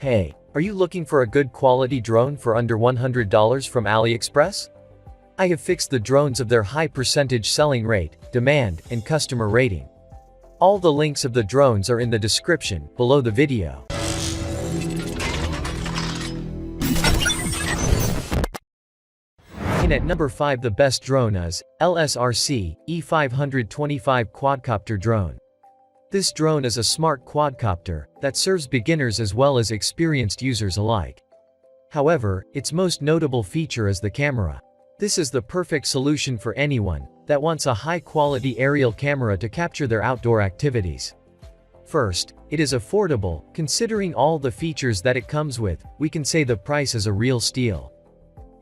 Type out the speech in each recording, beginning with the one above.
Hey, are you looking for a good quality drone for under $100 from Aliexpress? I have fixed the drones of their high percentage selling rate, demand, and customer rating. All the links of the drones are in the description below the video. In at number 5, the best drone is LSRC E525 quadcopter drone. This drone is a smart quadcopter that serves beginners as well as experienced users alike. However, its most notable feature is the camera. This is the perfect solution for anyone that wants a high-quality aerial camera to capture their outdoor activities. First, it is affordable. Considering all the features that it comes with, we can say the price is a real steal.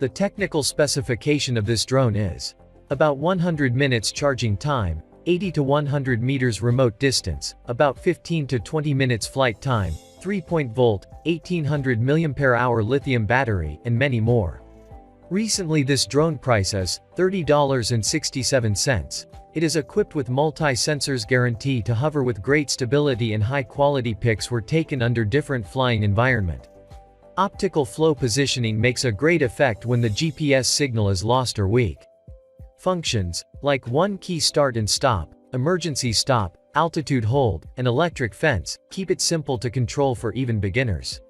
The technical specification of this drone is about 100 minutes charging time, 80 to 100 meters remote distance, about 15 to 20 minutes flight time, 3-volt, 1800 mAh lithium battery, and many more. Recently this drone price is $30.67. It is equipped with multi-sensors guarantee to hover with great stability, and high-quality pics were taken under different flying environment. Optical flow positioning makes a great effect when the GPS signal is lost or weak. Functions, like one-key start and stop, emergency stop, altitude hold, and electric fence, keep it simple to control for even beginners.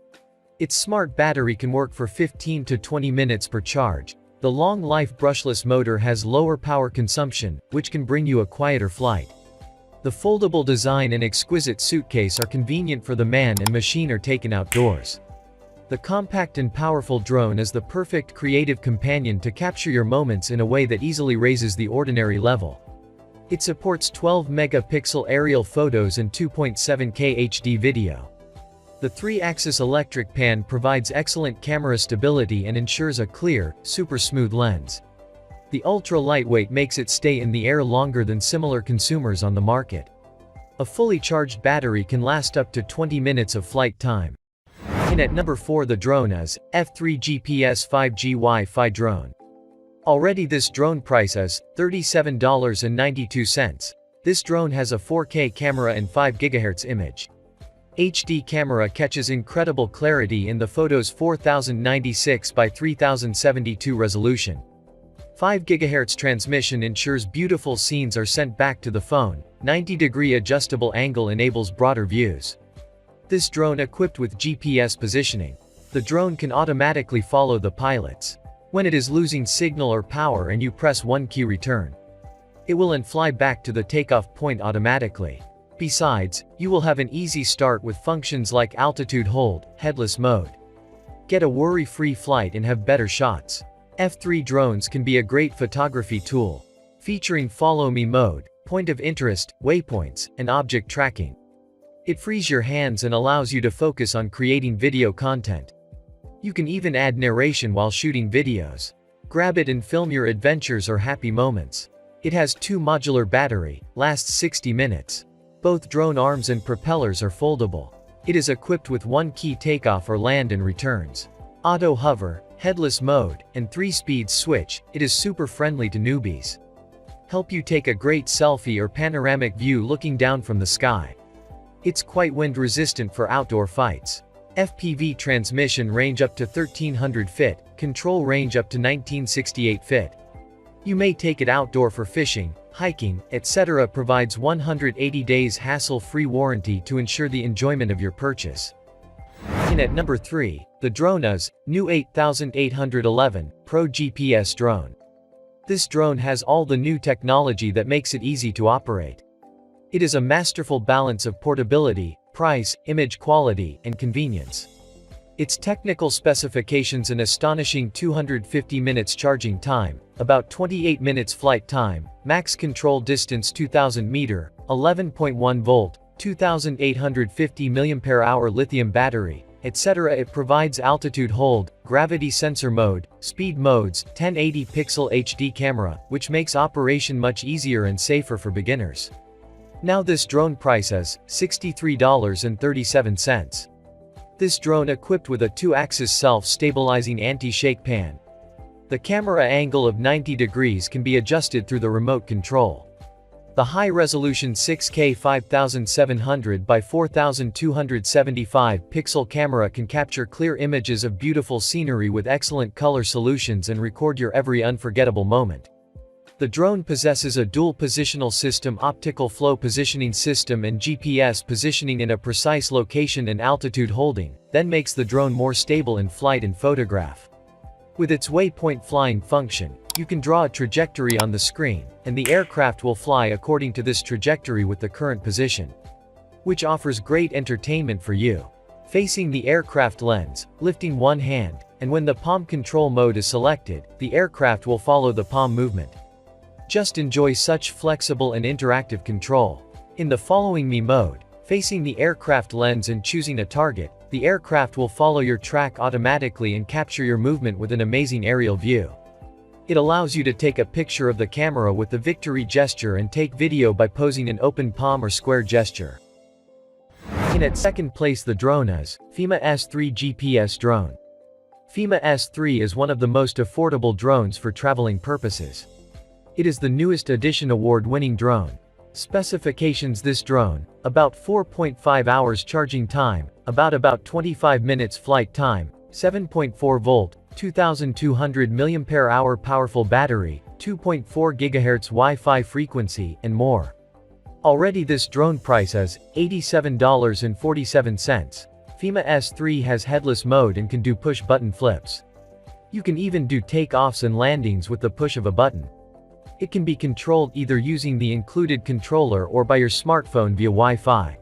Its smart battery can work for 15 to 20 minutes per charge. The long-life brushless motor has lower power consumption, which can bring you a quieter flight. The foldable design and exquisite suitcase are convenient for the man and machine are taken outdoors. The compact and powerful drone is the perfect creative companion to capture your moments in a way that easily raises the ordinary level. It supports 12-megapixel aerial photos and 2.7K HD video. The 3-axis electric pan provides excellent camera stability and ensures a clear, super smooth lens. The ultra-lightweight makes it stay in the air longer than similar consumers on the market. A fully charged battery can last up to 20 minutes of flight time. In at number 4, the drone is F3 GPS 5G Wi-Fi drone. Already this drone price is $37.92. This drone has a 4K camera and 5 GHz image. HD camera catches incredible clarity in the photos, 4096 by 3072 resolution. 5 GHz transmission ensures beautiful scenes are sent back to the phone. 90-degree adjustable angle enables broader views. This drone equipped with GPS positioning. The drone can automatically follow the pilots when it is losing signal or power and you press one key return. It will and fly back to the takeoff point automatically. Besides, you will have an easy start with functions like altitude hold, headless mode. Get a worry-free flight and have better shots. F3 drones can be a great photography tool, featuring follow me mode, point of interest, waypoints, and object tracking. It frees your hands and allows you to focus on creating video content. You can even add narration while shooting videos. Grab it and film your adventures or happy moments. It has 2 modular battery, lasts 60 minutes. Both drone arms and propellers are foldable. It is equipped with 1-key takeoff or land and returns. Auto hover, headless mode, and 3-speed switch. It is super friendly to newbies. Help you take a great selfie or panoramic view looking down from the sky. It's quite wind resistant for outdoor fights. FPV transmission range up to 1300 feet, control range up to 1968 feet. You may take it outdoor for fishing, hiking, etc. Provides 180 days hassle-free warranty to ensure the enjoyment of your purchase. In at number 3, the drone is new 8811 Pro GPS drone. This drone has all the new technology that makes it easy to operate. It is a masterful balance of portability, price, image quality, and convenience. Its technical specifications: an astonishing 250 minutes charging time, about 28 minutes flight time, max control distance 2000 meter, 11.1 volt, 2850 mAh lithium battery, etc. It provides altitude hold, gravity sensor mode, speed modes, 1080 pixel HD camera, which makes operation much easier and safer for beginners. Now this drone price is $63.37. This drone equipped with a 2-axis self-stabilizing anti-shake pan. The camera angle of 90 degrees can be adjusted through the remote control. The high-resolution 6K 5700 by 4275 pixel camera can capture clear images of beautiful scenery with excellent color solutions and record your every unforgettable moment. The drone possesses a dual positional system, optical flow positioning system and GPS positioning in a precise location and altitude holding, then makes the drone more stable in flight and photograph. With its waypoint flying function, you can draw a trajectory on the screen, and the aircraft will fly according to this trajectory with the current position, which offers great entertainment for you. Facing the aircraft lens, lifting one hand, and when the palm control mode is selected, the aircraft will follow the palm movement. Just enjoy such flexible and interactive control. In the following me mode, facing the aircraft lens and choosing a target, the aircraft will follow your track automatically and capture your movement with an amazing aerial view. It allows you to take a picture of the camera with the victory gesture and take video by posing an open palm or square gesture. In at second place the drone is fema S3 GPS drone. fema S3 is one of the most affordable drones for traveling purposes. It is the newest edition award-winning drone. Specifications: this drone, about 4.5 hours charging time, about 25 minutes flight time, 7.4 volt, 2200 mAh powerful battery, 2.4 GHz Wi-Fi frequency, and more. Already this drone price is $87.47. fema S3 has headless mode and can do push-button flips. You can even do takeoffs and landings with the push of a button. It can be controlled either using the included controller or by your smartphone via Wi-Fi.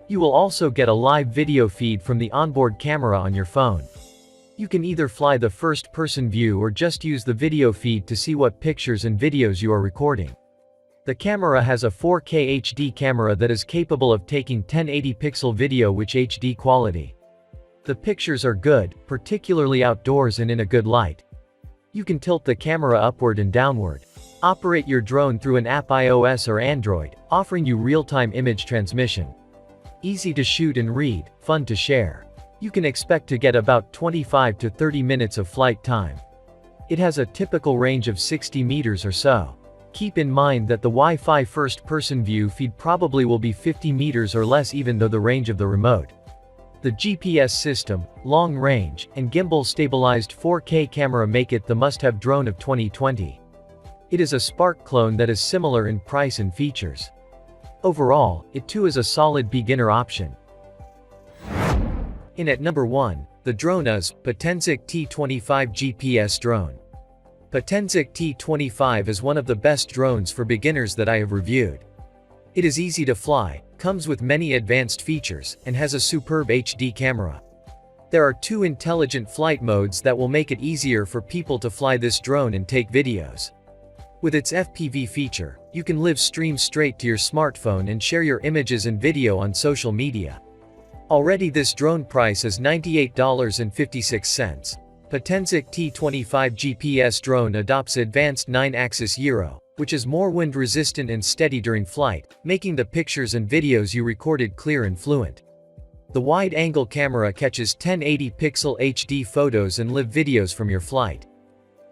You will also get a live video feed from the onboard camera on your phone. You can either fly the first-person view or just use the video feed to see what pictures and videos you are recording. The camera has a 4K HD camera that is capable of taking 1080 pixel video with HD quality. The pictures are good, particularly outdoors and in a good light. You can tilt the camera upward and downward. Operate your drone through an app iOS or Android, offering you real-time image transmission. Easy to shoot and read, fun to share. You can expect to get about 25 to 30 minutes of flight time. It has a typical range of 60 meters or so. Keep in mind that the Wi-Fi first-person view feed probably will be 50 meters or less even though the range of the remote. The GPS system, long range, and gimbal-stabilized 4K camera make it the must-have drone of 2020. It is a Spark clone that is similar in price and features. Overall, it too is a solid beginner option. In at number 1, the drone is Pousic T25 GPS drone. Pousic T25 is one of the best drones for beginners that I have reviewed. It is easy to fly, comes with many advanced features, and has a superb HD camera. There are 2 intelligent flight modes that will make it easier for people to fly this drone and take videos. With its FPV feature, you can live stream straight to your smartphone and share your images and video on social media. Already this drone price is $98.56. Pousic T25 GPS drone adopts advanced 9-axis gyro, which is more wind-resistant and steady during flight, making the pictures and videos you recorded clear and fluent. The wide-angle camera catches 1080 pixel HD photos and live videos from your flight.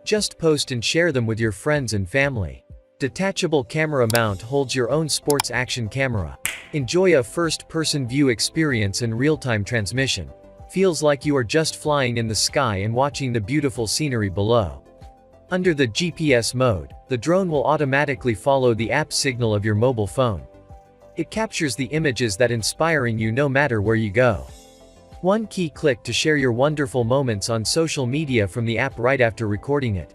Just post and share them with your friends and family. Detachable camera mount holds your own sports action camera. Enjoy a first-person view experience and real-time transmission. Feels like you are just flying in the sky and watching the beautiful scenery below. Under the GPS mode, the drone will automatically follow the app signal of your mobile phone. It captures the images that inspiring you no matter where you go. One key click to share your wonderful moments on social media from the app right after recording it.